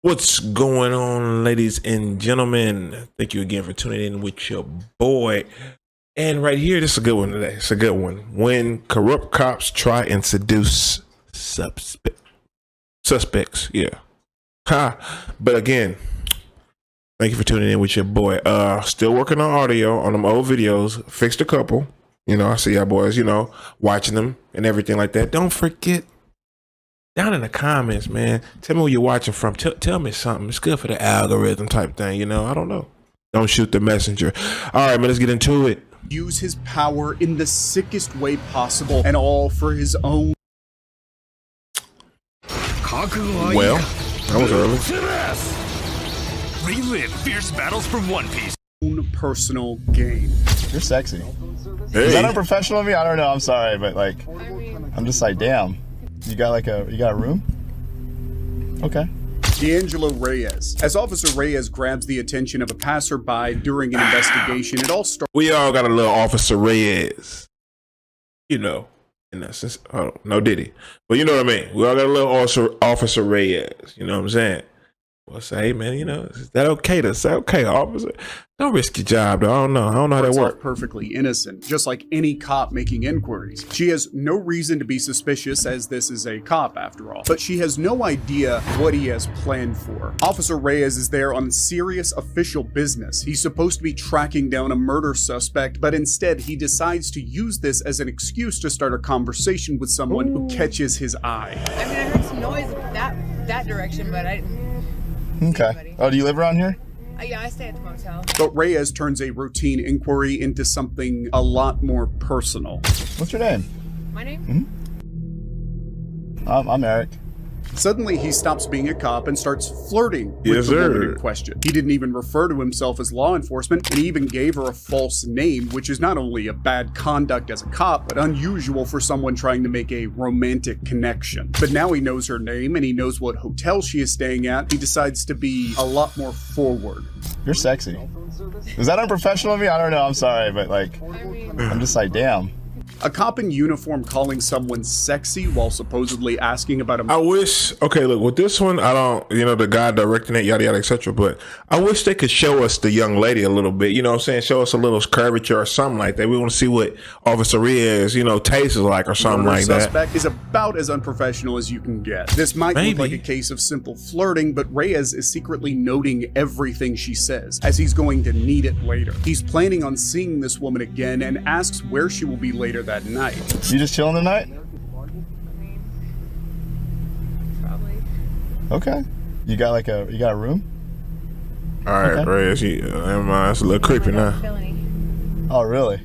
What's going on, ladies and gentlemen? Thank you again for tuning in with your boy. And right here, this is a good one today. It's a good one. When corrupt cops try and seduce suspects, yeah. But again, thank you for tuning in with your boy. Still working on audio on them old videos. Fixed a couple. You know, I see y'all boys, watching them and everything like that. Don't forget, down in the comments, man, tell me where you're watching from. Tell me something. It's good for the algorithm type thing, I don't know. Don't shoot the messenger. All right, man, let's get into it. Use his power in the sickest way possible, and all for his own. Well, that was early. Relive fierce battles from One Piece. Own personal gain. You're sexy. Hey. Is that unprofessional of me? I don't know. I'm sorry, but I'm just like, damn. You got a room? Okay. D'Angelo Reyes. As Officer Reyes grabs the attention of a passerby during an investigation, it all starts. We all got a little Officer Reyes. In essence. Oh, no Diddy. But you know what I mean. We all got a little Officer Reyes. You know what I'm saying? Well, say, hey, man, is that okay to say, okay, officer? Don't risk your job, though. I don't know how that works. Perfectly innocent, just like any cop making inquiries. She has no reason to be suspicious, as this is a cop after all. But she has no idea what he has planned for. Officer Reyes is there on serious official business. He's supposed to be tracking down a murder suspect, but instead he decides to use this as an excuse to start a conversation with someone who catches his eye. I mean, I heard some noise that direction, but I didn't. Okay. Oh, do you live around here? Yeah, I stay at the motel. But Reyes turns a routine inquiry into something a lot more personal. What's your name? My name? I'm Eric. Suddenly, he stops being a cop and starts flirting with Yes, the woman sir. in question. He didn't even refer to himself as law enforcement, and he even gave her a false name, which is not only a bad conduct as a cop, but unusual for someone trying to make a romantic connection. But now he knows her name, and he knows what hotel she is staying at. He decides to be a lot more forward. You're sexy. Is that unprofessional of me? I don't know. I'm sorry, but I'm just like, damn. A cop in uniform calling someone sexy while supposedly asking about a I wish, okay, look, with this one, I don't, the guy directing it, yada, yada, etc. But I wish they could show us the young lady a little bit, you know what I'm saying? Show us a little curvature or something like that. We want to see what Officer Reyes, tastes like or something like that. Suspect is about as unprofessional as you can get. This might look like a case of simple flirting, but Reyes is secretly noting everything she says, as he's going to need it later. He's planning on seeing this woman again and asks where she will be later that night. You just chilling tonight? Probably. Okay. You got a room? All right, Okay. Reyes, it's a little creepy now. Felony. Oh, really?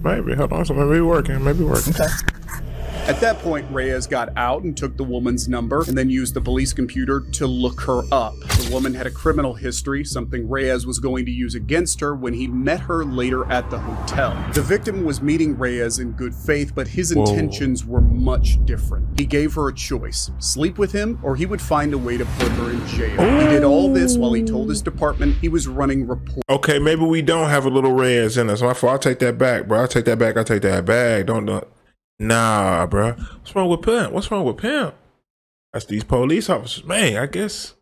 Maybe, hold on, so maybe working. Okay. At that point, Reyes got out and took the woman's number and then used the police computer to look her up. The woman had a criminal history, something Reyes was going to use against her when he met her later at the hotel. The victim was meeting Reyes in good faith, but his intentions were much different. He gave her a choice: sleep with him, or he would find a way to put her in jail. He did all this while he told his department he was running reports. Okay, maybe we don't have a little Reyes in us. My fault. I'll take that back, bro. I'll take that back. Don't do it. Nah, bro. What's wrong with Pimp? That's these police officers. Man, I guess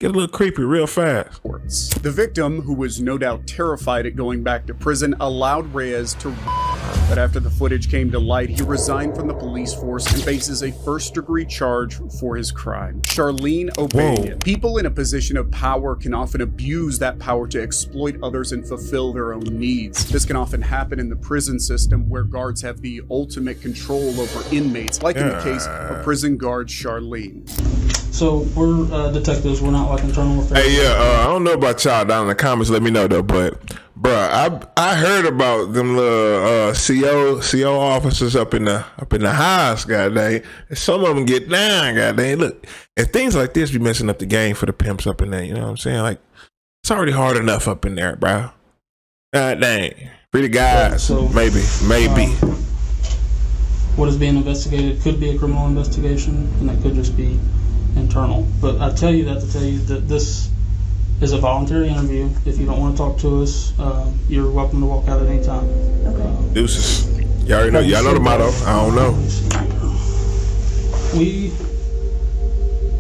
get a little creepy real fast. The victim, who was no doubt terrified at going back to prison, allowed Reyes to but after the footage came to light, he resigned from the police force and faces a first-degree charge for his crime. Charlene O'Banion. People in a position of power can often abuse that power to exploit others and fulfill their own needs. This can often happen in the prison system, where guards have the ultimate control over inmates, like in the case of prison guard Charlene. So we're detectives. We're not like internal affairs. Hey, yeah, I don't know about y'all down in the comments. Let me know though, but bruh, I heard about them little CO officers up in the house, goddamn. And some of them get down, goddamn. Look, if things like this be messing up the game for the pimps up in there, you know what I'm saying? Like, it's already hard enough up in there, bro. God dang, free the guys. So, maybe. What is being investigated could be a criminal investigation, and it could just be internal. But I tell you that to tell you that this is a voluntary interview. If you don't want to talk to us, you're welcome to walk out at any time. Deuces. Y'all already know. Y'all know the motto. I don't know. We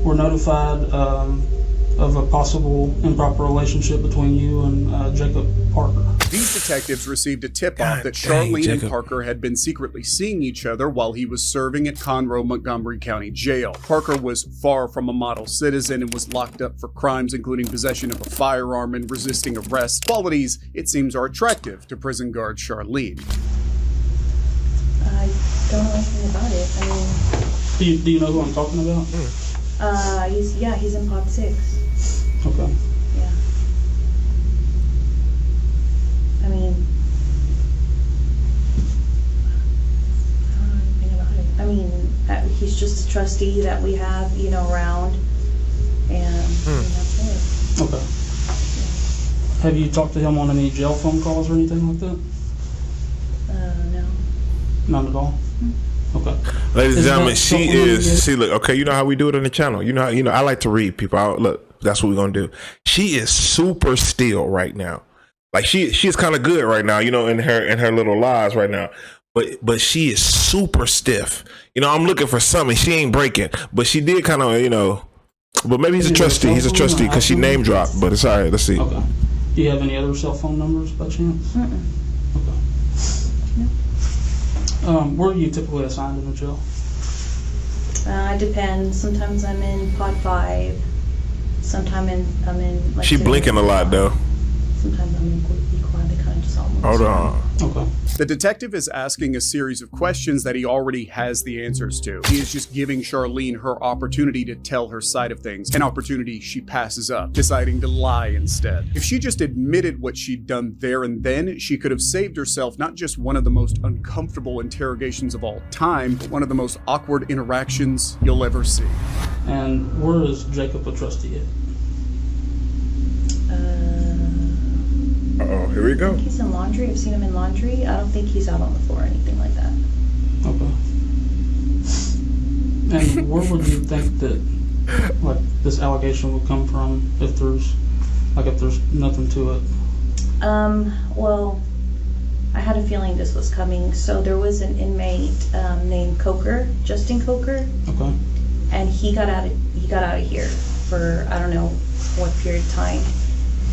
were notified of a possible improper relationship between you and Jacob Parker. These detectives received a tip-off that dang, Charlene Jacob. and Parker had been secretly seeing each other while he was serving at Conroe Montgomery County Jail. Parker was far from a model citizen and was locked up for crimes including possession of a firearm and resisting arrest, qualities it seems are attractive to prison guard Charlene. I don't know anything about it. I mean, Do you know who I'm talking about? he's in pod 6. Okay. Yeah. I mean, I don't know anything about it. I mean, he's just a trustee that we have, around, and that's it. Okay. Have you talked to him on any jail phone calls or anything like that? No. None at all? Okay. Ladies and Is gentlemen, that she something you is. get? See, look, okay, you know how we do it on the channel. You know, I like to read people out. Look, that's what we're gonna do. She is super still right now. Like she's kind of good right now, in her little lies right now. But she is super stiff. I'm looking for something. She ain't breaking, but she did kind of, But maybe he's a trustee. He's a trustee because she name dropped. But it's all right. Let's see. Okay. Do you have any other cell phone numbers by chance? Mm-mm. Okay. Where are you typically assigned in the jail? It depends. Sometimes I'm in pod 5. Sometimes I'm in. Like, She blinking a lot though. Sometimes I'm in equine. They kind of just almost. Hold on. Okay. The detective is asking a series of questions that he already has the answers to. He is just giving Charlene her opportunity to tell her side of things, an opportunity she passes up, deciding to lie instead. If she just admitted what she'd done there and then, she could have saved herself not just one of the most uncomfortable interrogations of all time, but one of the most awkward interactions you'll ever see. And where is Jacob a trustee at? Uh-oh, here we go. He's in laundry. I've seen him in laundry. I don't think he's out on the floor or anything like that. Okay. And where would you think that, like, this allegation would come from if there's nothing to it? Well, I had a feeling this was coming. So there was an inmate named Coker, Justin Coker, Okay. and he got out of here for I don't know what period of time,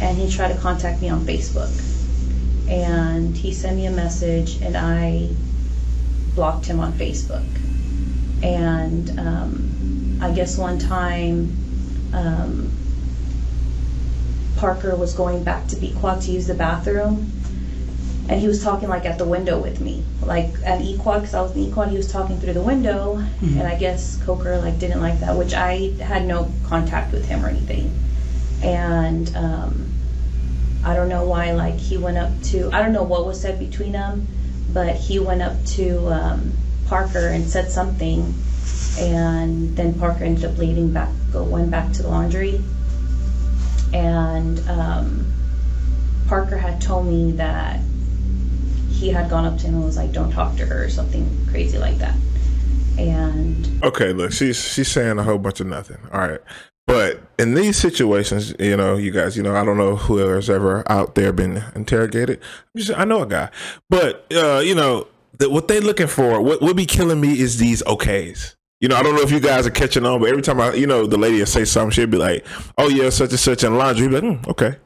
and he tried to contact me on Facebook, and he sent me a message, and I blocked him on Facebook. And I guess one time Parker was going back to Equad to use the bathroom, and he was talking like at the window with me, like at Equad, because I was in Equad. He was talking through the window, and I guess Coker like didn't like that, which I had no contact with him or anything. And I don't know why, like he went up to, I don't know what was said between them, but he went up to Parker and said something, and then Parker ended up went back to the laundry, and Parker had told me that he had gone up to him and was like, don't talk to her, or something crazy like that. And Okay, look, she's saying a whole bunch of nothing. All right. But in these situations, you guys, I don't know whoever's ever out there been interrogated. I know a guy. But, what they looking for, what would be killing me is these okays. I don't know if you guys are catching on, but every time the lady will say something, she'll be like, oh yeah, such and such in laundry. You'll be like, okay.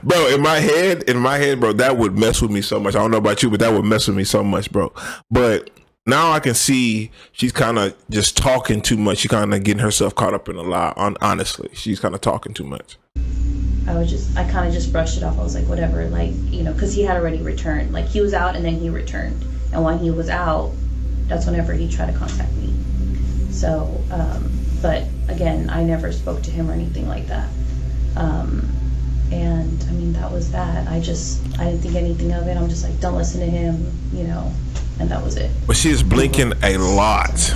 Bro, in my head, bro, that would mess with me so much. I don't know about you, but that would mess with me so much, bro. But now I can see she's kind of just talking too much. She's kind of getting herself caught up in a lie. Honestly, she's kind of talking too much. I kind of just brushed it off. I was like, whatever, like, because he had already returned. Like, he was out and then he returned. And when he was out, that's whenever he tried to contact me. So, but again, I never spoke to him or anything like that. And I mean, that was that. I didn't think anything of it. I'm just like, don't listen to him, and that was it. But she's blinking a lot.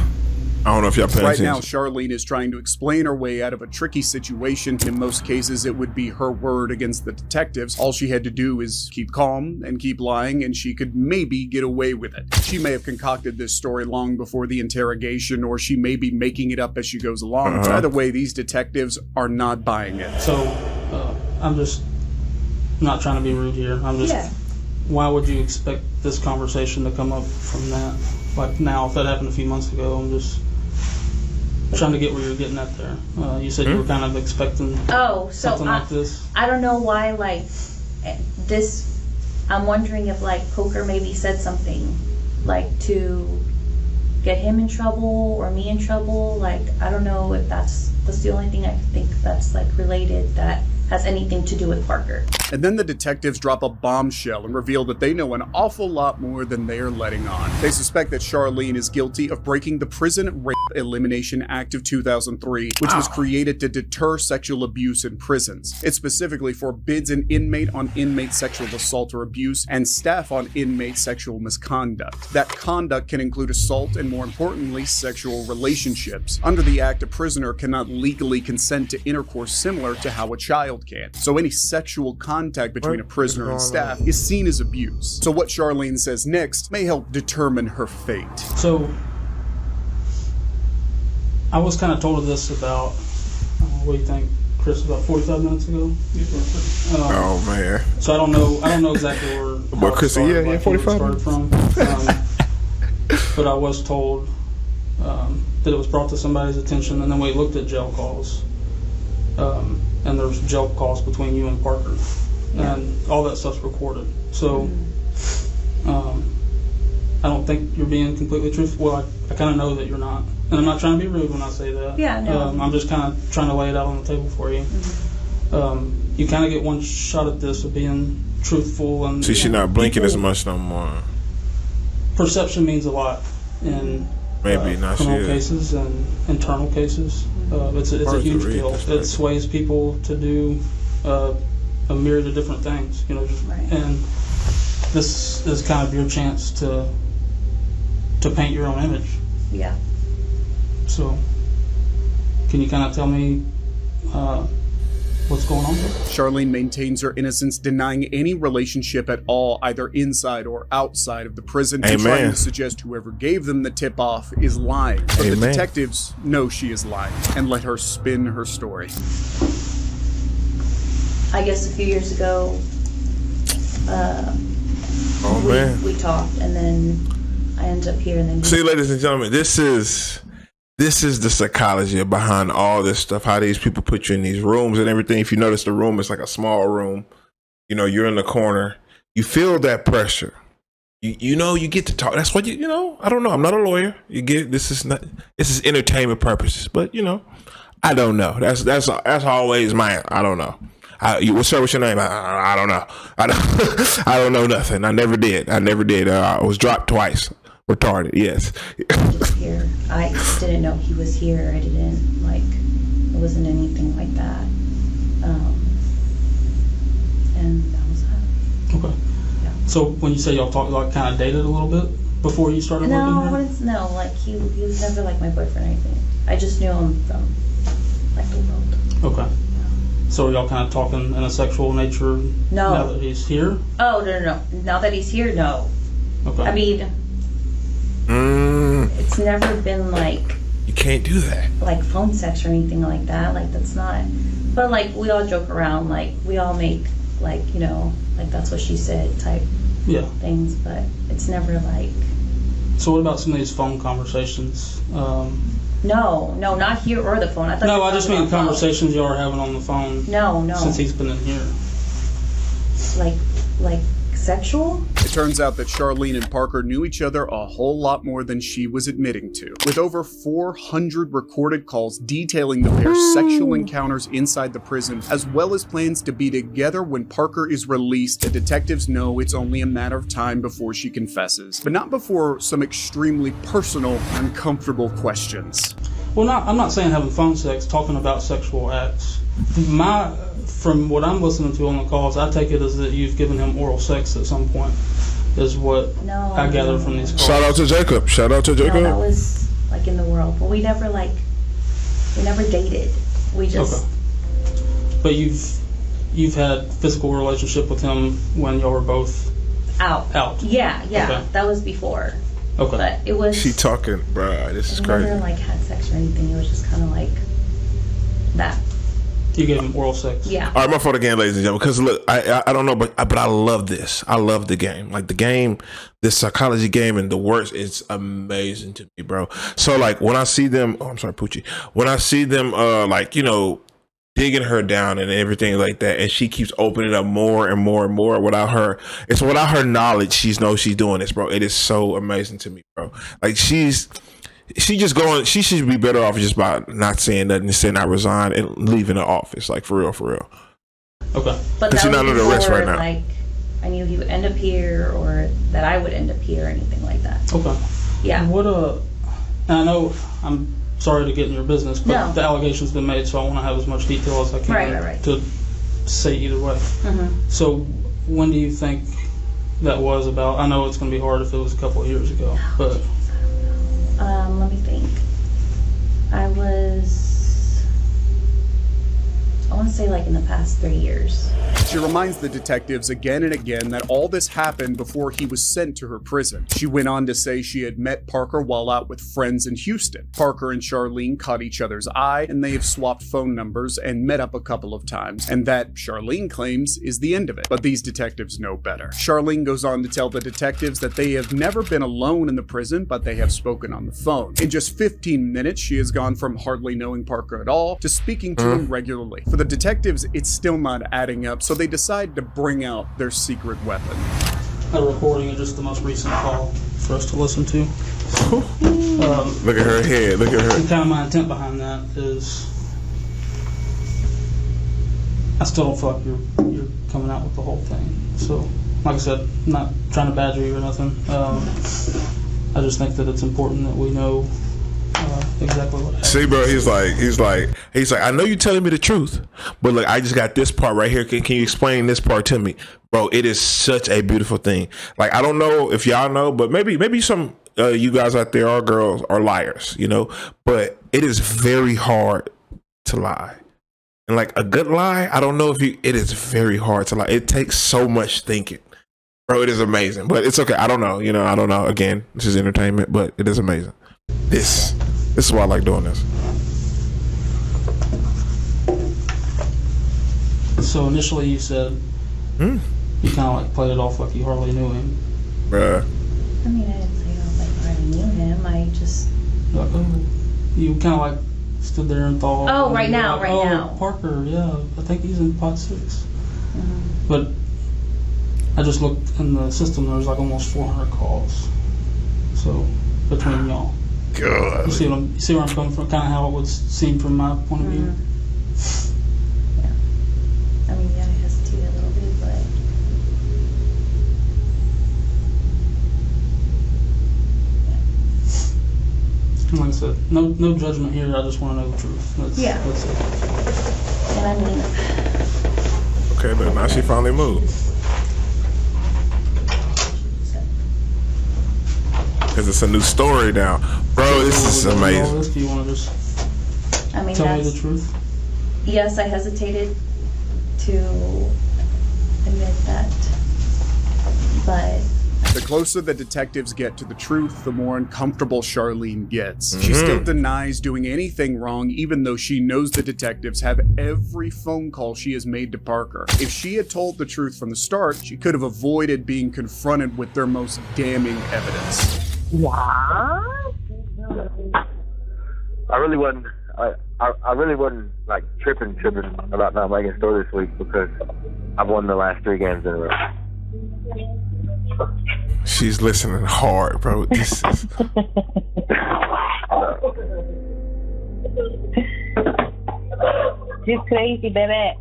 I don't know if y'all paying Right now, attention. Charlene is trying to explain her way out of a tricky situation. In most cases, it would be her word against the detectives. All she had to do is keep calm and keep lying, and she could maybe get away with it. She may have concocted this story long before the interrogation, or she may be making it up as she goes along. Either way, these detectives are not buying it. So, I'm just not trying to be rude here. I'm just, Yeah. Why would you expect this conversation to come up from that? Like now, if that happened a few months ago, I'm just, trying to get where you're getting at there. You said you were kind of expecting Oh, so something like this. I don't know why, like, this, I'm wondering if, like, Coker maybe said something, like, to get him in trouble or me in trouble. Like, I don't know if that's the only thing I think that's, like, related that has anything to do with Parker. And then the detectives drop a bombshell and reveal that they know an awful lot more than they are letting on. They suspect that Charlene is guilty of breaking the Prison Rape Elimination Act of 2003, which was created to deter sexual abuse in prisons. It specifically forbids an inmate on inmate sexual assault or abuse and staff on inmate sexual misconduct. That conduct can include assault and, more importantly, sexual relationships. Under the act, a prisoner cannot legally consent to intercourse similar to how a child can. So any sexual contact between a prisoner and staff is seen as abuse. So what Charlene says next may help determine her fate. So I was kind of told of this about, what do you think, Chris, about 45 minutes ago? Oh man. So I don't know exactly where. But Chris, started, yeah, like, 45 where it started from. But I was told that it was brought to somebody's attention, and then we looked at jail calls, and there was jail calls between you and Parker, and all that stuff's recorded. So I don't think you're being completely truthful. Well, I kind of know that you're not, and I'm not trying to be rude when I say that. Yeah, no. I'm just kind of trying to lay it out on the table for you. You kind of get one shot at this of being truthful, and See, she's not blinking as much no more. Perception means a lot in Maybe not. criminal cases and internal cases. It's a Hard to huge read deal. perspective. It sways people to do a myriad of different things, you know. Right. And this is kind of your chance to paint your own image. Yeah. So, can you kind of tell me what's going on here? Charlene maintains her innocence, denying any relationship at all, either inside or outside of the prison, and trying Amen. to suggest whoever gave them the tip-off is lying. But the Amen. detectives know she is lying and let her spin her story. I guess a few years ago, Oh man. we talked, and then I ended up here, and then See, ladies and gentlemen, this is the psychology behind all this stuff. How these people put you in these rooms and everything. If you notice, the room is like a small room. You know, you're in the corner. You feel that pressure. You know, you get to talk. That's what you know. I don't know. I'm not a lawyer. You get this is entertainment purposes. But you know, I don't know. That's always my. I don't know. What's your name? I don't know. I don't know nothing. I never did. I was dropped twice. Retarded. Yes. just here. I didn't know he was here. I didn't, like, it wasn't anything like that. And that was that. Okay. Yeah. So when you say y'all talked, like, kind of dated a little bit before you started No, I working here? wouldn't, no, like, he was never, like, my boyfriend or anything. I just knew him from, like, the world. Okay. So are y'all kind of talking in a sexual nature No. now that he's here? Oh, no. Now that he's here, no. Okay. I mean, it's never been, like can't do that. Phone sex or anything like that. Like, that's not. But, like, we all joke around. Like, we all make, like, you know, like, that's what she said type Yeah. things. But it's never, like. So what about some of these phone conversations? No, not here or the phone. I thought. No, you were I just talking mean about conversations y'all are having on the phone. phone. No. Since he's been in here. Like sexual? It turns out that Charlene and Parker knew each other a whole lot more than she was admitting to. With over 400 recorded calls detailing the pair's sexual encounters inside the prison, as well as plans to be together when Parker is released, the detectives know it's only a matter of time before she confesses. But not before some extremely personal, uncomfortable questions. Well, I'm not saying having phone sex, talking about sexual acts. From what I'm listening to on the calls, I take it as that you've given him oral sex at some point, is what No. I gather from these calls. Shout out to Jacob. No, that was like in the world. But we never dated. We just. Okay. But you've had physical relationship with him when y'all were both out. Yeah. Okay. That was before. Okay. But it was. She talking, bruh. This is we crazy. never had sex or anything. It was just kind of like that. You gave him oral sex. Yeah. All right, my fault again, ladies and gentlemen. Because look, I don't know, but I love this. I love the game. Like the game, this psychology game, and the words, it's amazing to me, bro. So like when I see them, I'm sorry, Poochie. When I see them, like digging her down and everything like that, and she keeps opening up more and more and more without her knowledge. She knows she's doing this, bro. It is so amazing to me, bro. Like she just going. She should be better off just by not saying nothing and saying I resign and leaving the office. Like for real, for real. Okay. But Because that you're not was under arrest before, right now. like, I knew he would end up here or that I would end up here or anything like that. Okay. Yeah. What and I know I'm sorry to get in your business, but No. the allegation's been made, so I want to have as much detail as I can Right. to say either way. Mm-hmm. So when do you think that was about? I know it's going to be hard if it was a couple of years ago, but Let me think. I want to say like in the past 3 years. She reminds the detectives again and again that all this happened before he was sent to her prison. She went on to say she had met Parker while out with friends in Houston. Parker and Charlene caught each other's eye, and they have swapped phone numbers and met up a couple of times, and that, Charlene claims, is the end of it. But these detectives know better. Charlene goes on to tell the detectives that they have never been alone in the prison, but they have spoken on the phone. In just 15 minutes, she has gone from hardly knowing Parker at all to speaking to him regularly. For the detectives, it's still not adding up, so they decide to bring out their secret weapon. a recording of just the most recent call for us to listen to. Look at her head. Look at her. And kind of my intent behind that is, I still don't feel like you're coming out with the whole thing. So, like I said, I'm not trying to badger you or nothing. I just think that it's important that we know exactly what happened. See, bro, he's like, I know you're telling me the truth, but look, I just got this part right here. Can you explain this part to me, bro? It is such a beautiful thing. Like, I don't know if y'all know, but maybe some you guys out there are girls are liars, you know. But it is very hard to lie, and like a good lie, I don't know if you. It is very hard to lie. It takes so much thinking, bro. It is amazing, but it's okay. I don't know, you know. I don't know. Again, this is entertainment, but it is amazing. This is why I like doing this. So initially you said you kind of like played it off like you hardly knew him. Bruh. I mean, I didn't say I was like I already knew him. I just. Like, oh, you kind of like stood there and thought. Oh, right now, like, right oh, now. Parker, yeah, I think he's in pot 6. Mm-hmm. But I just looked in the system. There was like almost 400 calls. So between y'all. God. You see where I'm coming from? Kind of how it would seem from my point of view. Yeah. I mean, yeah, I hesitated a little bit, but. And like I said, no judgment here. I just want to know the truth. That's it. And I mean. Okay, but now she finally moved. Because it's a new story now. Bro, this is All amazing. this, do you want to just I mean, tell me that's. the truth? Yes, I hesitated to admit that, but. The closer the detectives get to the truth, the more uncomfortable Charlene gets. She still denies doing anything wrong, even though she knows the detectives have every phone call she has made to Parker. If she had told the truth from the start, she could have avoided being confronted with their most damning evidence. I really wasn't. I really wasn't like tripping about not making a story this week because I've won the last 3 games in a row. She's listening hard, bro. This is... You're crazy, baby.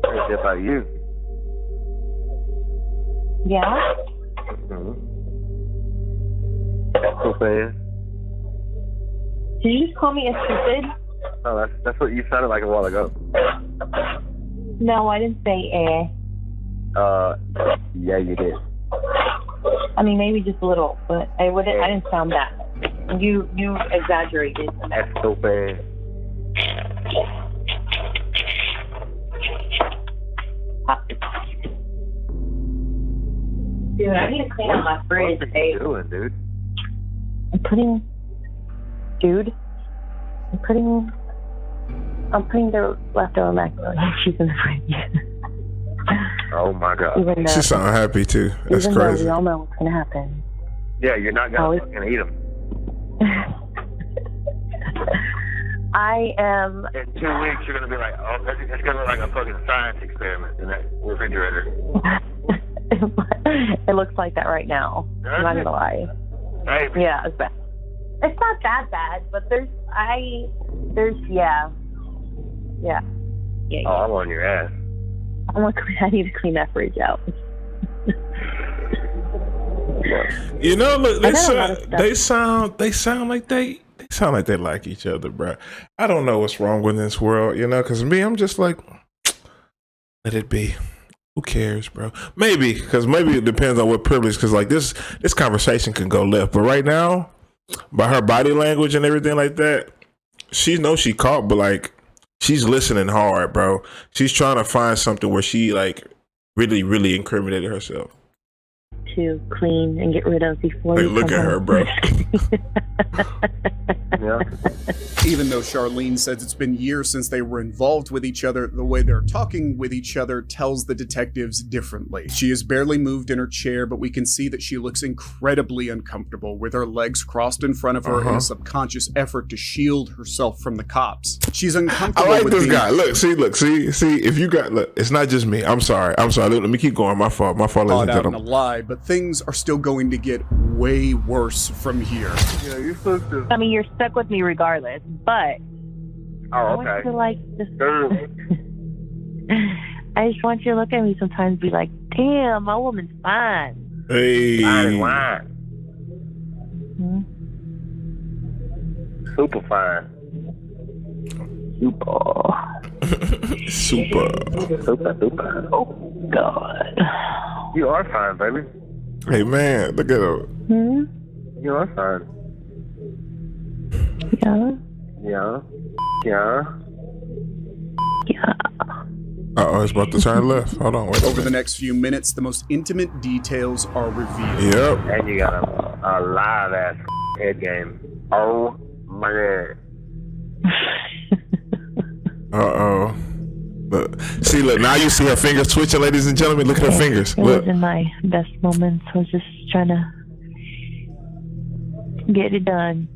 Crazy about you. Yeah? Mm-hmm. So fast. Did you just call me a stupid? Oh, that's what you sounded like a while ago. No, I didn't say Yeah, you did. I mean, maybe just a little, but I didn't sound that. You exaggerated. That's so bad. Dude, I need to clean up my fridge. What are you doing, dude? I'm putting I'm putting the leftover macaroni and cheese in the fridge. Oh my God. Even though, She sound happy too. That's even though crazy. we all know what's gonna happen. Yeah, you're not gonna fucking eat them. I am. In 2 weeks, you're gonna be like, oh, it's gonna be like a fucking science experiment in that refrigerator. It looks like that right now. I'm not gonna lie. Maybe. Yeah, it's bad. It's not that bad, but yeah. Oh, I'm on your ass. I need to clean that fridge out. You know, look, I got a lot of stuff. they sound like they like each other, bro. I don't know what's wrong with this world, you know, because me, I'm just like, let it be. Who cares, bro? Maybe it depends on what privilege, because like this conversation can go left, but right now, by her body language and everything like that, she knows she caught, but like she's listening hard, bro. She's trying to find something where she like really, really incriminated herself. To clean and get rid of before Like, you look come at her, home. bro. Yeah. Even though Charlene says it's been years since they were involved with each other, the way they're talking with each other tells the detectives differently. She has barely moved in her chair, but we can see that she looks incredibly uncomfortable with her legs crossed in front of her in a subconscious effort to shield herself from the cops. She's I uncomfortable like with this being guy. Look, see. If you got, look, it's not just me. I'm sorry. Let me keep going. My fault, ladies caught and out in a gentlemen. lie, but things are still going to get way worse from here. Yeah, you're supposed to. I mean, you're stuck with me regardless, but I Oh, want okay. you to like just. Girl. I just want you to look at me sometimes and be like, damn, my woman's fine. Hey, Fine and wine. Hmm? Super fine. super. Super. Oh, God. You are fine, baby. Hey man, look at her. Hmm? You are fine. Yeah? Yeah. Yeah. Yeah. Uh-oh, it's about to turn left. Hold on, wait. Over the next few minutes, the most intimate details are revealed. Yep. And you got a live ass head game. Oh my God. Uh-oh. Look. See, look, now you see her fingers twitching, ladies and gentlemen. Look at her fingers. It Look. wasn't my best moments. I was just trying to get it done.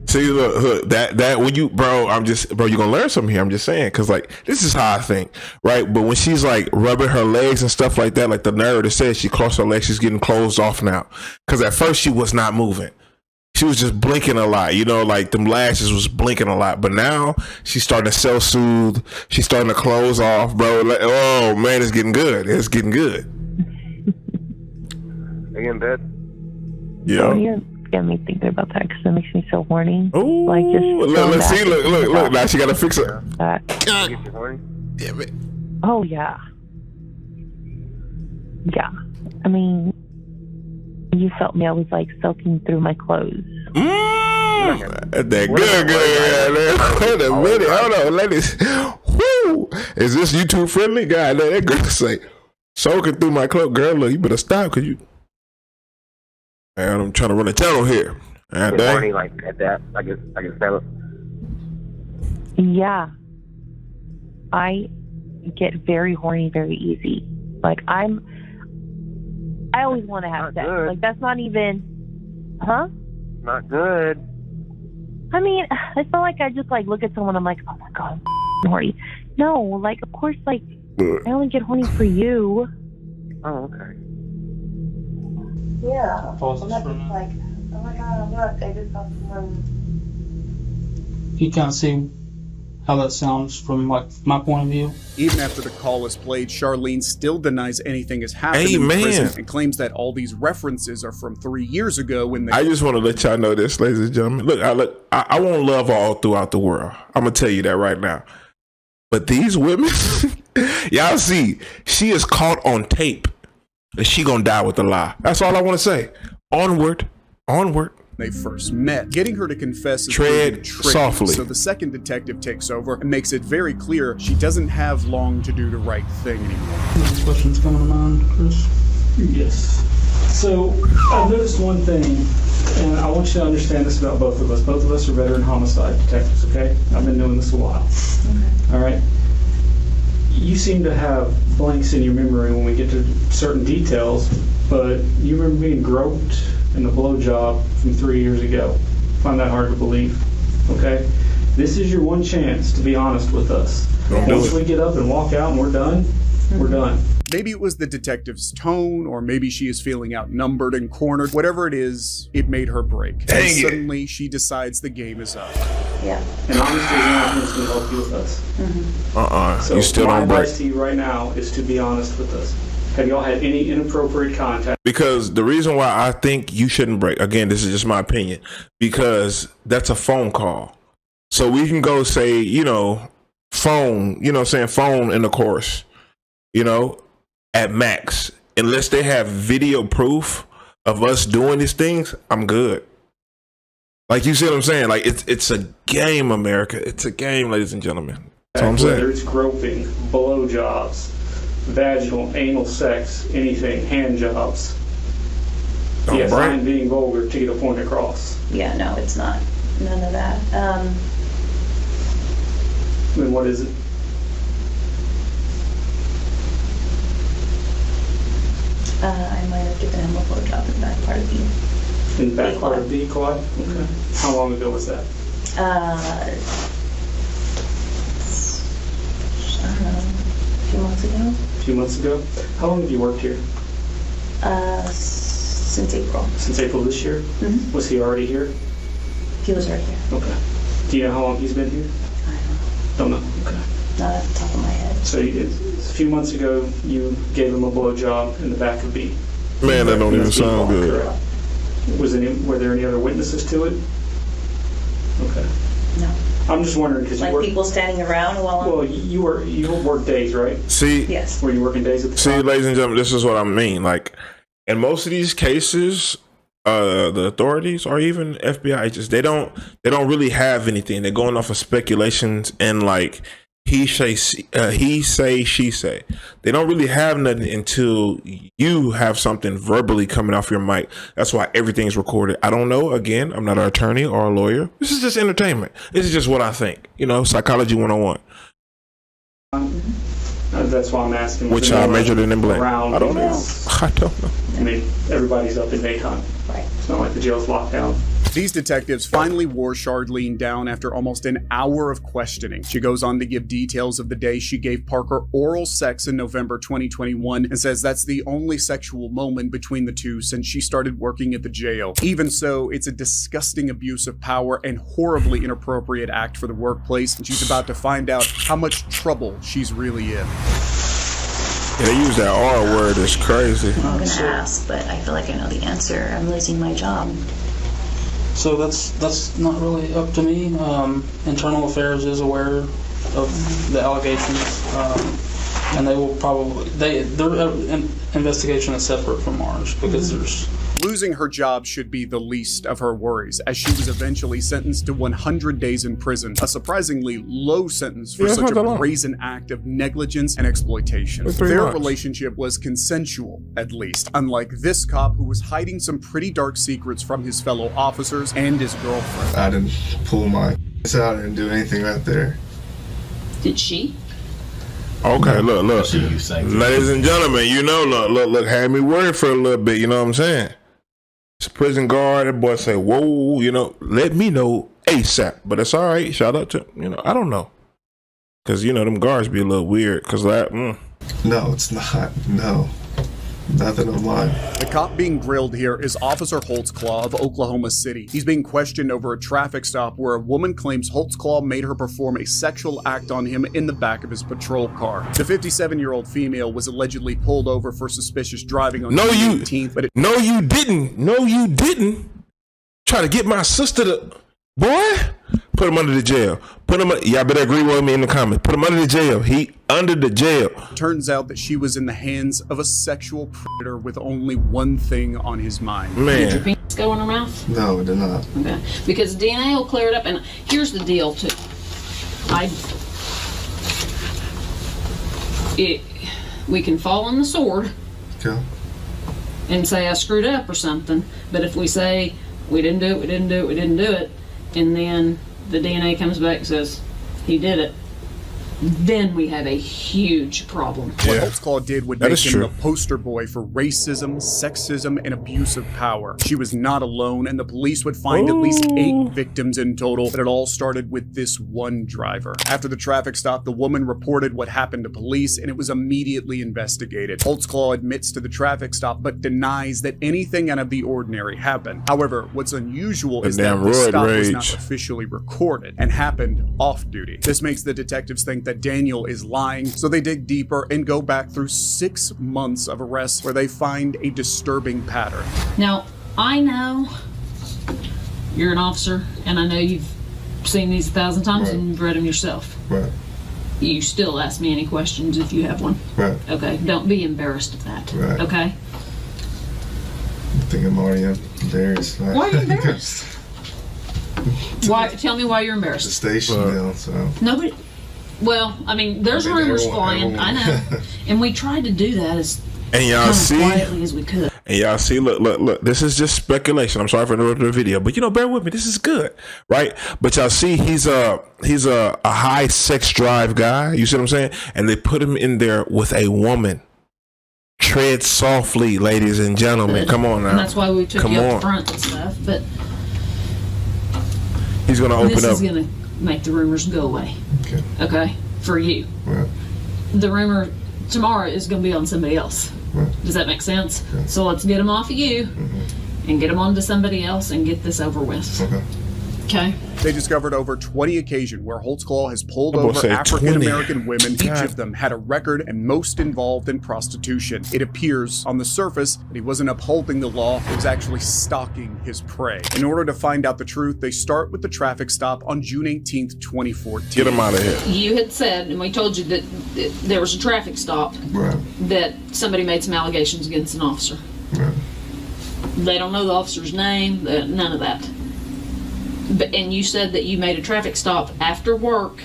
See, look, that when you, bro, you're gonna learn something here. I'm just saying, cause like this is how I think, right? But when she's like rubbing her legs and stuff like that, like the narrator says, she closed her legs, she's getting closed off now. Cause at first she was not moving. She was just blinking a lot, you know, like them lashes was blinking a lot. But now she's starting to self-soothe. She's starting to close off, bro. Like, oh man, it's getting good. It's getting good. Are you in bed? Yeah. You got me thinking about that because it makes me so horny. Ooh, Like, just let's see. Look. Now she gotta fix it. That. Get you horny? Damn it. Oh, yeah. Yeah. I mean, you felt me. I was like soaking through my clothes. That good. Wait a minute. Hold on, ladies. Woo! Is this YouTube friendly? God, that girl say, soaking through my clothes. Girl, look, you better stop, cause you. Man, I'm trying to run a channel here. God, Get horny dang. like at that. I can feel it. Yeah. I get very horny very easy. Like, I always want to have Not sex. good. Like, that's not even. Huh? Not good. I mean, I feel like I just like look at someone, I'm like, oh my God, I'm horny. No, like, of course, like, I only get horny for you. Oh, okay. Yeah. Pause this for a minute. like, oh my God, look, I just got someone. You can't see how that sounds from like my point of view. Even after the call is played, Charlene still denies anything has happened in Amen. the prison and claims that all these references are from 3 years ago when they I just want to let y'all know this, ladies and gentlemen. Look, I want love all throughout the world. I'm gonna tell you that right now. But these women, y'all see, she is caught on tape, and she gonna die with a lie. That's all I want to say. Onward. they first met. Getting her to confess is Tread proving tricky, softly. so the second detective takes over and makes it very clear she doesn't have long to do the right thing anymore. Any questions coming to mind, Chris? Yes. So I noticed one thing And I want you to understand this about both of us. Both of us are veteran homicide detectives, okay? I've been doing this a while. Okay. All right? You seem to have blanks in your memory when we get to certain details, but you remember being groped in the blowjob from 3 years ago. I find that hard to believe, okay? This is your one chance to be honest with us. Once we get up and walk out and we're done, we're done. Maybe it was the detective's tone, or maybe she is feeling outnumbered and cornered. Whatever it is, it made her break. Dang And it. suddenly, she decides the game is up. Yeah. And honesty is the only thing that's going to help you with us. So You still my don't break. advice to you right now is to be honest with us. Have y'all had any inappropriate contact? Because the reason why I think you shouldn't break, again, this is just my opinion, because that's a phone call. So we can go say, phone, phone in the course, at max. Unless they have video proof of us doing these things, I'm good. Like, you see what I'm saying? Like, it's a game, America. It's a game, ladies and gentlemen. That's what I'm saying. Whether it's groping, blowjobs, vaginal, anal sex, anything, hand jobs. Don't Yes, break. I'm being vulgar to get a point across. Yeah, no, it's not. None of that. Then what is it? I might have given him a blowjob in the back part of you. In the back part of the quad? Okay. How long ago was that? I don't know, a few months ago. A few months ago? How long have you worked here? Since April. Since April this year? Mhm. Was he already here? He was right here. Okay. Do you know how long he's been here? I Don't know. Okay. Not at the top of my head. So a few months ago, you gave him a blowjob in the back of B. Man, that don't even That's B sound block, good. correct? Were there any other witnesses to it? Okay. No. I'm just wondering because you Like work. people standing around while I'm... Well, you work days, right? See, Yes. Were you working days at the See, time? ladies and gentlemen, this is what I mean. Like, in most of these cases, the authorities or even FBI agents, they don't really have anything. They're going off of speculations and like he say, she say. They don't really have nothing until you have something verbally coming off your mic. That's why everything's recorded. I don't know. Again, I'm not an attorney or a lawyer. This is just entertainment. This is just what I think. Psychology 101. That's why I'm asking. Which I majored in blank. Around I don't know. because, I don't know. I mean, everybody's up in daytime. Right. It's not like the jail's locked down. These detectives finally wore Charlene down after almost an hour of questioning. She goes on to give details of the day she gave Parker oral sex in November 2021 and says that's the only sexual moment between the two since she started working at the jail. Even so, it's a disgusting abuse of power and horribly inappropriate act for the workplace, and she's about to find out how much trouble she's really in. Yeah, they use that R word. It's crazy. I'm gonna ask, but I feel like I know the answer. I'm losing my job. So that's not really up to me. Internal Affairs is aware of the allegations, and they will probably their investigation is separate from ours because there's. Losing her job should be the least of her worries, as she was eventually sentenced to 100 days in prison, a surprisingly low sentence for Yeah, such not a that long. brazen act of negligence and exploitation. It's 3 Their months. relationship was consensual, at least, unlike this cop who was hiding some pretty dark secrets from his fellow officers and his girlfriend. I didn't pull my out and do anything right there. Did she? Okay, look. Ladies and gentlemen, look, had me worried for a little bit, you know what I'm saying? It's a prison guard, that boy say, whoa, let me know ASAP. But it's all right, shout out to, I don't know. Because, them guards be a little weird, because No, it's not. No. Nothing of mine. The cop being grilled here is Officer Holtzclaw of Oklahoma City. He's being questioned over a traffic stop where a woman claims Holtzclaw made her perform a sexual act on him in the back of his patrol car. The 57-year-old female was allegedly pulled over for suspicious driving on June 18th, but No, you didn't. Try to get my sister to... Boy, put him under the jail. Y'all better agree with me in the comments. Put him under the jail. He under the jail. turns out that she was in the hands of a sexual predator with only one thing on his mind. Did your Man. penis go in her mouth? No, it did not. Okay. Because DNA will clear it up. And here's the deal, too. We can fall on the sword Okay. and say I screwed up or something. But if we say we didn't do it, and then the DNA comes back and says he did it, then we have a huge problem. What Holtzclaw did would make him the poster boy for racism, sexism, and abuse of power. She was not alone, and the police would find at least 8 victims in total, but it all started with this one driver. After the traffic stop, the woman reported what happened to police, and it was immediately investigated. Holtzclaw admits to the traffic stop, but denies that anything out of the ordinary happened. However, what's unusual is that the stop was not officially recorded and happened off-duty. This makes the detectives think that Daniel is lying, so they dig deeper and go back through 6 months of arrests where they find a disturbing pattern. Now, I know you're an officer, and I know you've seen these 1,000 times and you've read them yourself. Right. You still ask me any questions if you have one. Right. Okay, don't be embarrassed of that. Right. Okay? I think I'm already embarrassed. Why are you embarrassed? Why? Tell me why you're embarrassed. The station bill, so. Nobody. Well, I mean, there's rumors flying. I know, and we tried to do that as quietly as we could. And y'all see, look. This is just speculation. I'm sorry for interrupting the video, but bear with me. This is good, right? But y'all see, he's a high sex drive guy. You see what I'm saying? And they put him in there with a woman. Tread softly, ladies and gentlemen. Come on now. And that's why we took you up front and stuff. But he's gonna open up. This is gonna make the rumors go away. Okay, for you. Right. The rumor tomorrow is going to be on somebody else. Right. Does that make sense? Okay. So let's get them off of you and get them onto somebody else and get this over with. Okay. They discovered over 20 occasions where Holtzclaw has pulled over African-American women. Each of them had a record and most involved in prostitution. It appears on the surface that he wasn't upholding the law, he was actually stalking his prey. In order to find out the truth, they start with the traffic stop on June 18th, 2014. Get him out of here. You had said, and we told you that there was a traffic stop, that somebody made some allegations against an officer. Right. They don't know the officer's name, none of that. And you said that you made a traffic stop after work,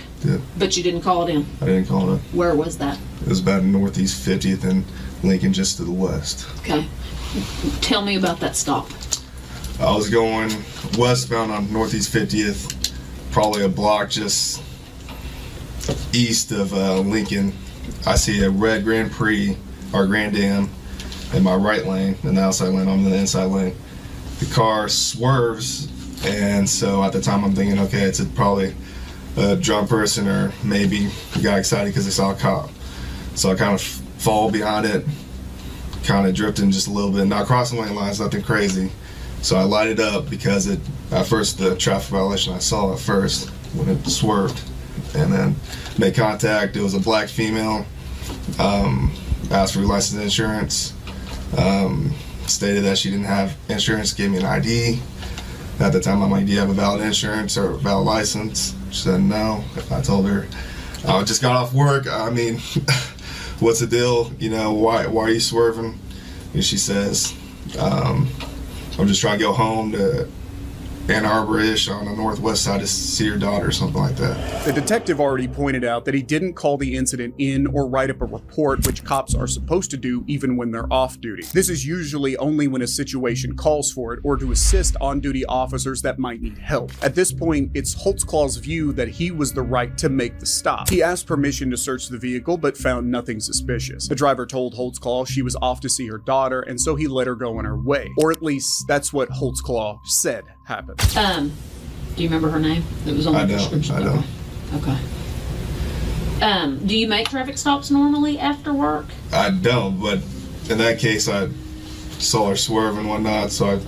but you didn't call it in. I didn't call it in. Where was that? It was about Northeast 50th and Lincoln, just to the west. Okay. Tell me about that stop. I was going westbound on Northeast 50th, probably a block just east of Lincoln. I see a red Grand Prix, or Grand Am, in my right lane, in the outside lane. I'm in the inside lane. The car swerves. And so at the time I'm thinking, okay, it's probably a drunk person, or maybe he got excited because they saw a cop. So I kind of fall behind it, kind of drifting just a little bit, not crossing lane lines, nothing crazy. So I lighted up because at first the traffic violation I saw at first when it swerved, and then made contact. It was a black female, asked for license and insurance, stated that she didn't have insurance, gave me an ID. At the time, I'm like, do you have a valid insurance or a valid license? She said no. I told her, I just got off work. I mean, what's the deal? You know, why are you swerving? And she says, I'm just trying to go home to Ann Arbor-ish on the northwest side to see your daughter or something like that. The detective already pointed out that he didn't call the incident in or write up a report, which cops are supposed to do even when they're off duty. This is usually only when a situation calls for it, or to assist on-duty officers that might need help. At this point, it's Holtzclaw's view that he was the right to make the stop. He asked permission to search the vehicle, but found nothing suspicious. The driver told Holtzclaw she was off to see her daughter, and so he let her go on her way. Or at least, that's what Holtzclaw said happened. Do you remember her name? It was on the description. I don't. Okay. Do you make traffic stops normally after work? I don't, but in that case, I saw her swerve and whatnot, so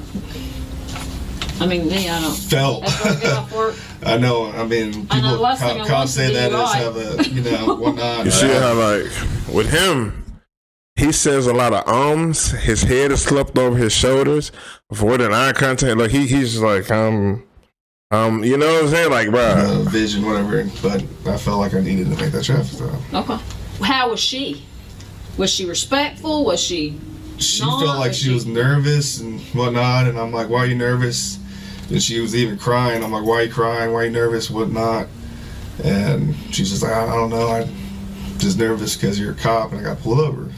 I mean, me, I don't. Felt. After I get off work. I know. I mean, people cops say that as have a, you know, whatnot. You see how, like, with him, he says a lot of ums. His head is slumped over his shoulders, avoiding eye contact. Like he's just like, you know what I'm saying? Like, bro. Vision, whatever. But I felt like I needed to make that traffic stop. Okay. How was she? Was she respectful? Was she? She felt like she was nervous and whatnot. And I'm like, why are you nervous? And she was even crying. I'm like, why are you crying? Why are you nervous? Whatnot. And she's just like, I don't know. I'm just nervous because you're a cop and I got pulled over.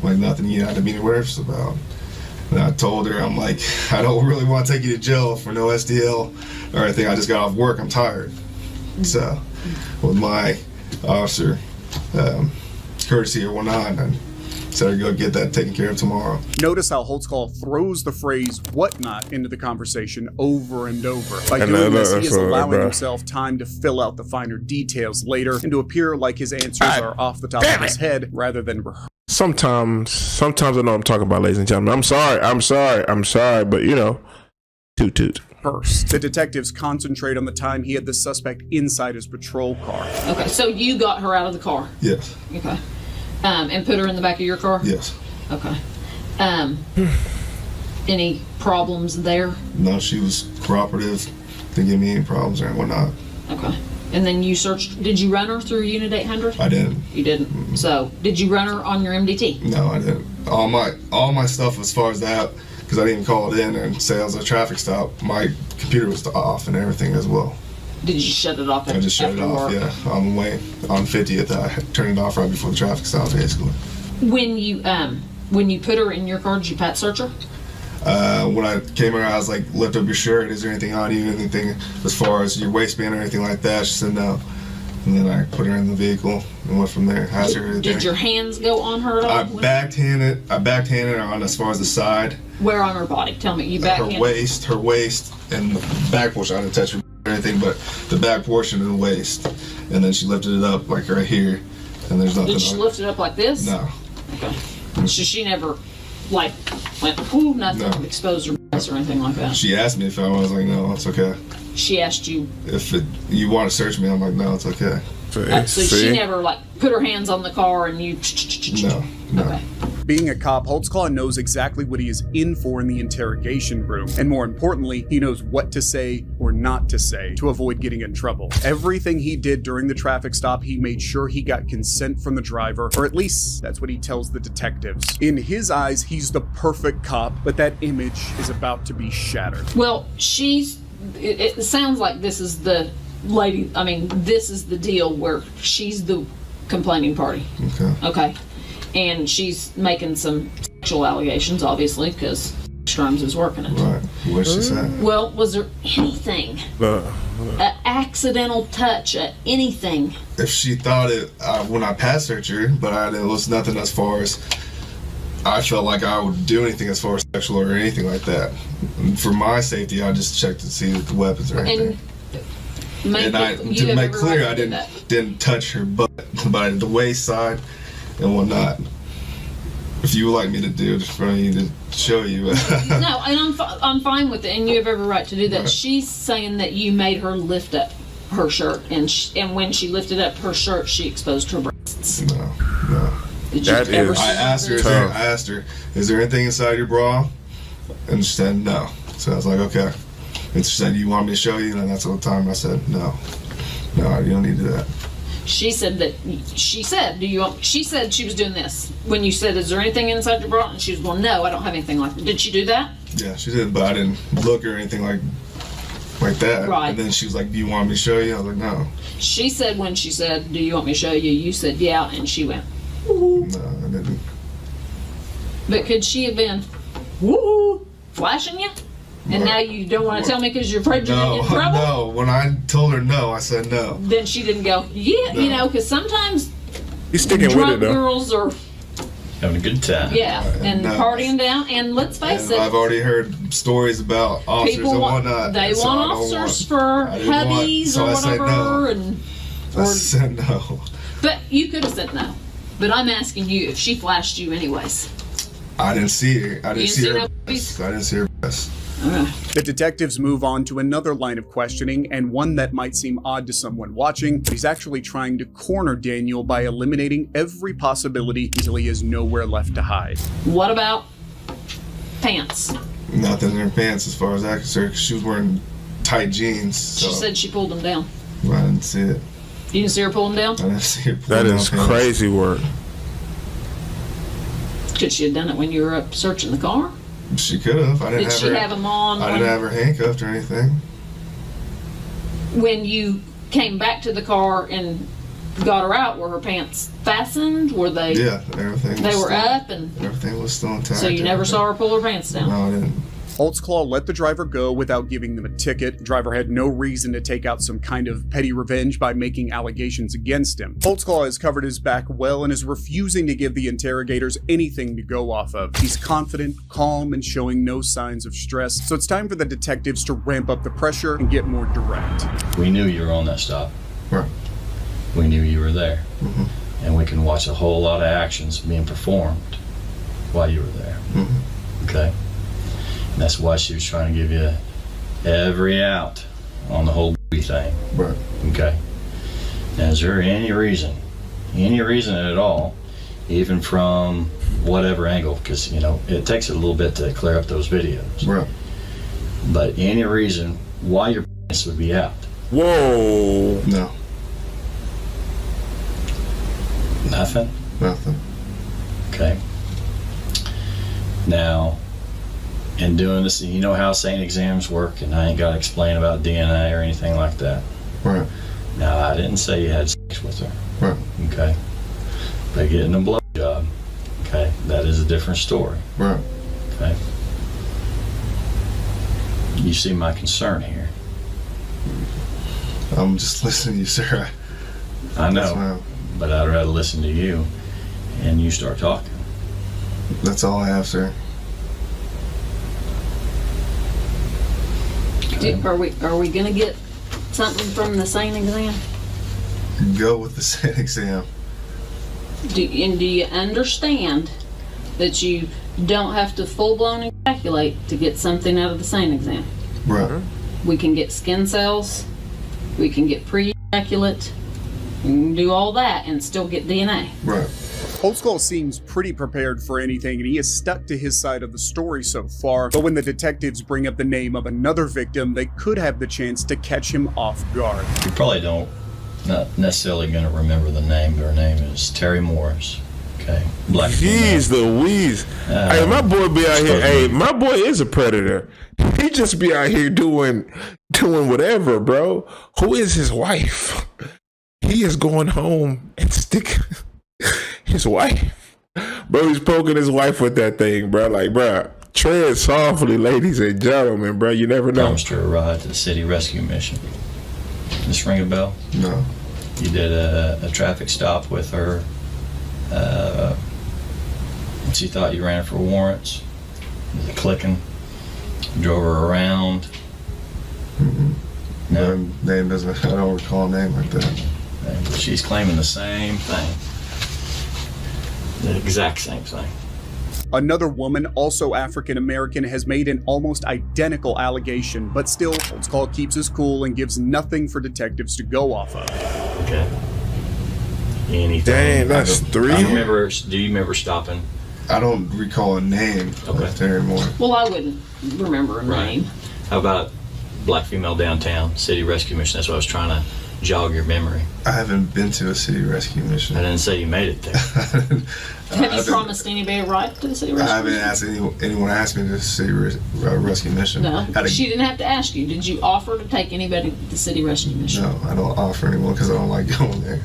Like, nothing you had to be nervous about. And I told her, I'm like, I don't really want to take you to jail for no SDL or anything. I just got off work. I'm tired. So, with my officer courtesy or whatnot, and said I'd go get that taken care of tomorrow. Notice how Holtzclaw throws the phrase whatnot into the conversation over and over. By doing this, he is allowing himself time to fill out the finer details later and to appear like his answers are off the top of his head rather than rehearsed. Sometimes I know what I'm talking about, ladies and gentlemen. I'm sorry, but you know, toot toot. First, the detectives concentrate on the time he had the suspect inside his patrol car. Okay, so you got her out of the car? Yes. Okay. And put her in the back of your car? Yes. Okay. Any problems there? No, she was cooperative. Didn't give me any problems or whatnot. Okay. And then you searched, did you run her through Unit 800? I didn't. You didn't? Mm-hmm. So, did you run her on your MDT? No, I didn't. All my stuff as far as that, because I didn't call it in and say it was a traffic stop, my computer was off and everything as well. Did you shut it off? I just shut it off, yeah. On the way, on 50th, I turned it off right before the traffic stop, basically. When you put her in your car, did you pat search her? When I came around, I was like, lift up your shirt. Is there anything on you? Anything as far as your waistband or anything like that? She said no. And then I put her in the vehicle and went from there. Asked her Did your hands go on her at all? I backhanded her on as far as the side. Where on her body? Tell me. You backhanded? Her waist, and the back portion. I didn't touch her or anything, but the back portion of the waist. And then she lifted it up like right here, and there's nothing. Did she lift it up like this? No. Okay. So she never, like, went, ooh, nothing, No. exposed her breast or anything like that? She asked me if I was like, no, it's okay. She asked you? If you want to search me, I'm like, no, it's okay. So she never, like, put her hands on the car and you... No. Okay. Being a cop, Holtzclaw knows exactly what he is in for in the interrogation room. And more importantly, he knows what to say or not to say to avoid getting in trouble. Everything he did during the traffic stop, he made sure he got consent from the driver, or at least that's what he tells the detectives. In his eyes, he's the perfect cop, but that image is about to be shattered. Well, it sounds like this is the lady, I mean, this is the deal where she's the complaining party. Okay. And she's making some sexual allegations, obviously, because Shrums is working it. Right. What'd she say? Well, was there anything, an accidental touch, anything? If she thought it when I pass searched her, but it was nothing as far as I felt like I would do anything as far as sexual or anything like that. And for my safety, I just checked to see the weapons or anything. And to make clear, I didn't touch her butt, but the waist side and whatnot. If you would like me to do it for me to show you. No, and I'm fine with it, and you have every right to do that. Right. She's saying that you made her lift up her shirt, and when she lifted up her shirt, she exposed her breasts. No. Did you ever? I asked her, is there anything inside your bra? And she said no. So I was like, okay. And she said, you want me to show you? And that's all the time I said, no, you don't need to do that. She said she said she was doing this. When you said, is there anything inside your bra? And she was going, no, I don't have anything like that. Did she do that? Yeah, she did, but I didn't look or anything like that. Right. And then she was like, do you want me to show you? I was like, no. She said when she said, do you want me to show you? You said, yeah, and she went, woo. No, I didn't. But could she have been, woo, flashing you? And now you don't want to tell me because you're afraid you're going to get in trouble? No, when I told her no, I said no. Then she didn't go, yeah, no. You know, because sometimes he's sticking drunk with it, though. girls are having a good time. Yeah, and partying down. And let's face it, I've already heard stories about officers people and whatnot. They want officers for hubbies or whatever. I said no. But you could have said no. But I'm asking you if she flashed you anyways. I didn't see her. I didn't see her breast. The detectives move on to another line of questioning, and one that might seem odd to someone watching, but he's actually trying to corner Daniel by eliminating every possibility until he has nowhere left to hide. What about pants? Nothing in her pants as far as I can see. She was wearing tight jeans. So. She said she pulled them down. Well, I didn't see it. You didn't see her pull them down? I didn't see her pull them down. That is crazy work. Could she have done it when you were up searching the car? She could have. Did she have them on? I didn't have her handcuffed or anything. When you came back to the car and got her out, were her pants fastened? Were they? Yeah, everything. They was were still, up, and everything was still intact. so you never everything. saw her pull her pants down. No, I didn't. Holtzclaw let the driver go without giving them a ticket. The driver had no reason to take out some kind of petty revenge by making allegations against him. Holtzclaw has covered his back well and is refusing to give the interrogators anything to go off of. He's confident, calm, and showing no signs of stress, so it's time for the detectives to ramp up the pressure and get more direct. We knew you were on that stop. Right. We knew you were there. Mm-hmm. And we can watch a whole lot of actions being performed while you were there. Mm-hmm. Okay? And that's why she was trying to give you every out on the whole thing. Right. Okay? Now, is there any reason at all, even from whatever angle, because, you know, it takes a little bit to clear up those videos. Right. But any reason why your penis would be out? Whoa. No. Nothing? Nothing. Okay. Now, in doing this, you know how SANE exams work, and I ain't got to explain about DNA or anything like that. Right. Now, I didn't say you had sex with her. Right. Okay. But getting a blowjob, okay, that is a different story. Right. Okay. You see my concern here. I'm just listening to you, sir. I know, Yes, ma'am. but I'd rather listen to you and you start talking. That's all I have, sir. Are we gonna get something from the SANE exam? Go with the SANE exam. Do you understand that you don't have to full-blown ejaculate to get something out of the SANE exam? Right. We can get skin cells, we can get pre-ejaculate, we can do all that and still get DNA. Right. Holtzclaw seems pretty prepared for anything, and he has stuck to his side of the story so far, but when the detectives bring up the name of another victim, they could have the chance to catch him off guard. You probably not necessarily going to remember the name, but her name is Terry Morris. Okay, black Jeez Louise. Hey, my boy be out here. Hey, my boy is a predator. He just be out here doing whatever, bro. Who is his wife? He is going home and stick his wife. Bro, he's poking his wife with that thing, bro. Like, bro, tread softly, ladies and gentlemen, bro. You never know. Promised her a ride to the city rescue mission. This ring a bell? No. You did a traffic stop with her. She thought you ran for warrants. Was it clicking? Drove her around. Mm-hmm. No. Name doesn't. I don't recall a name like that. And she's claiming the same thing. The exact same thing. Another woman, also African American, has made an almost identical allegation, but still, Holtzclaw keeps his cool and gives nothing for detectives to go off of. Okay. Anything? Dang, that's three. Do you remember stopping? I don't recall a name of Terry Moore. Well, I wouldn't remember a name. How about black female downtown, city rescue mission? That's what I was trying to jog your memory. I haven't been to a city rescue mission. I didn't say you made it there. Have you promised anybody a ride to the city rescue? I haven't asked anyone asked me to the city rescue mission. No, she didn't have to ask you. Did you offer to take anybody to the city rescue mission? No, I don't offer anyone because I don't like going there.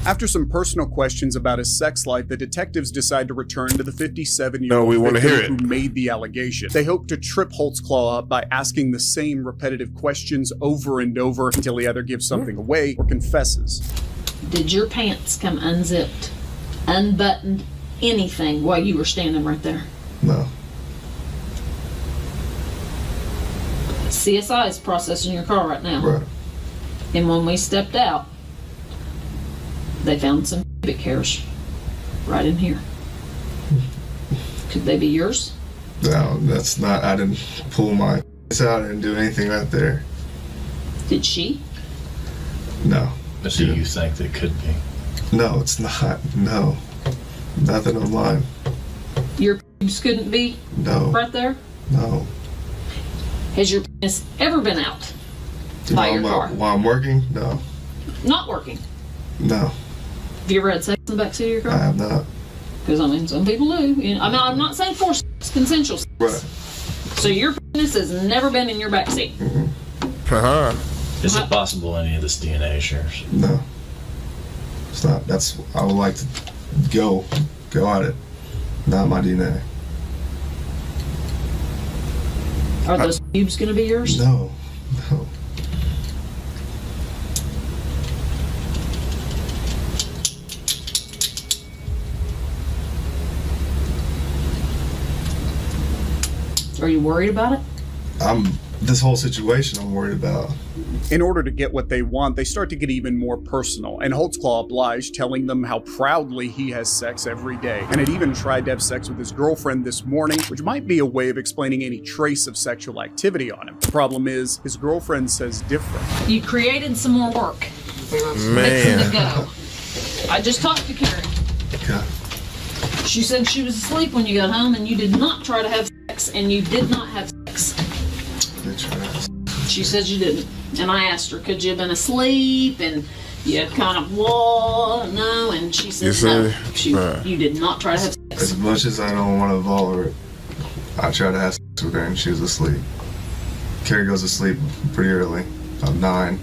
After some personal questions about his sex life, the detectives decide to return to the 57-year-old No, we wanna hear who made the allegation. They hope to trip Holtzclaw up by asking the same repetitive questions over and over until he either gives something away or confesses. Did your pants come unzipped, unbuttoned, anything while you were standing right there? No. CSI is processing your car right now. Right. And when we stepped out, they found some pubic hairs right in here. Could they be yours? No, that's not. I didn't pull my out and do anything right there. Did she? No. But do you think they could be? No, it's not. No. Nothing of mine. Your pubes couldn't be No. right there? No. Has your penis ever been out by your car? While I'm working? No. Not working. No. Have you ever had sex in the backseat of your car? I have not. Because, I mean, some people do. You know, I mean, I'm not saying forced sex, consensual sex. Right. So your penis has never been in your backseat? Mm-hmm. Uh-huh. Is it possible any of this DNA is yours? No. It's not. That's. I would like to go at it. Not my DNA. Are those pubes going to be yours? No. Are you worried about it? This whole situation I'm worried about. In order to get what they want, they start to get even more personal, and Holtzclaw obliged, telling them how proudly he has sex every day, and had even tried to have sex with his girlfriend this morning, which might be a way of explaining any trace of sexual activity on him. The problem is, his girlfriend says different. You created some more work. We were fixing to go. I just talked to Karen. Okay. She said she was asleep when you got home, and you did not try to have sex, and you did not have sex. She said you didn't. And I asked her, could you have been asleep? And you kind of, no. And she said, no. You did not try to have sex. As much as I don't want to involve her, I tried to have sex with her and she was asleep. Carrie goes to sleep pretty early, about 9,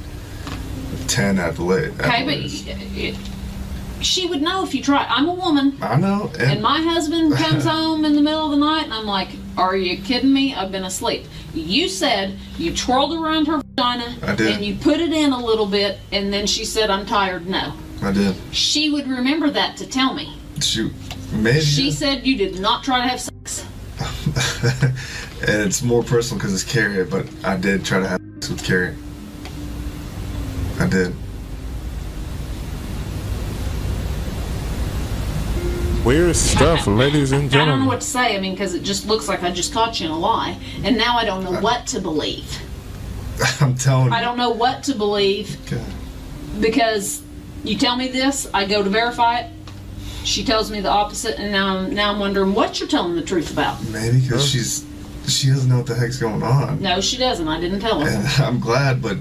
10 at the late. Okay, but she would know if you tried. I'm a woman. I know. And my husband comes home in the middle of the night and I'm like, are you kidding me? I've been asleep. You said you twirled around her vagina and you put it in a little bit, and then she said, I'm tired. No. I did. She would remember that to tell me. Maybe. She said you did not try to have sex. And it's more personal because it's Carrie, but I did try to have sex with Carrie. I did. Weird stuff, ladies and I don't gentlemen. know what to say. I mean, because it just looks like I just caught you in a lie, and now I don't know what to believe. I'm telling you. I don't know what to believe. Okay. Because you tell me this, I go to verify it. She tells me the opposite, and now I'm wondering what you're telling the truth about. Maybe because she doesn't know what the heck's going on. No, she doesn't. I didn't tell her. And I'm glad, but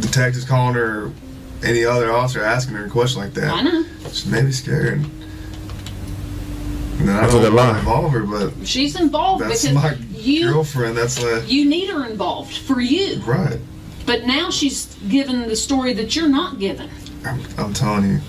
detectives calling her, any other officer asking her a question like that. I know. She's maybe scared. And I don't want to involve her, but she's involved that's because my girlfriend. That's like you need her involved for you. Right. But now she's given the story that you're not given. I'm telling you,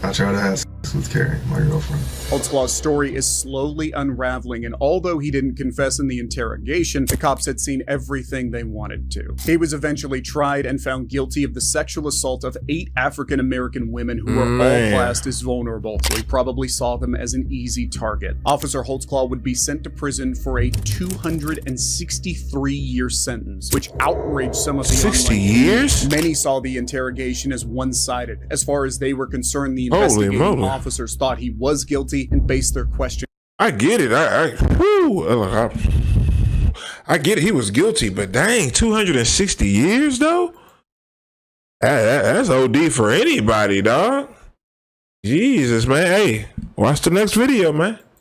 I tried to have sex with Carrie, my girlfriend. Holtzclaw's story is slowly unraveling, and although he didn't confess in the interrogation, the cops had seen everything they wanted to. He was eventually tried and found guilty of the sexual assault of 8 African-American women who were all classed as vulnerable, so he probably saw them as an easy target. Officer Holtzclaw would be sent to prison for a 263-year sentence, which outraged some of the 60 years? Many saw the interrogation as one-sided. As far as they were concerned, the investigating officers thought he was guilty and based their question. I get it. I get it. He was guilty, but dang, 260 years though? That's OD for anybody, dog. Jesus, man. Hey, watch the next video, man.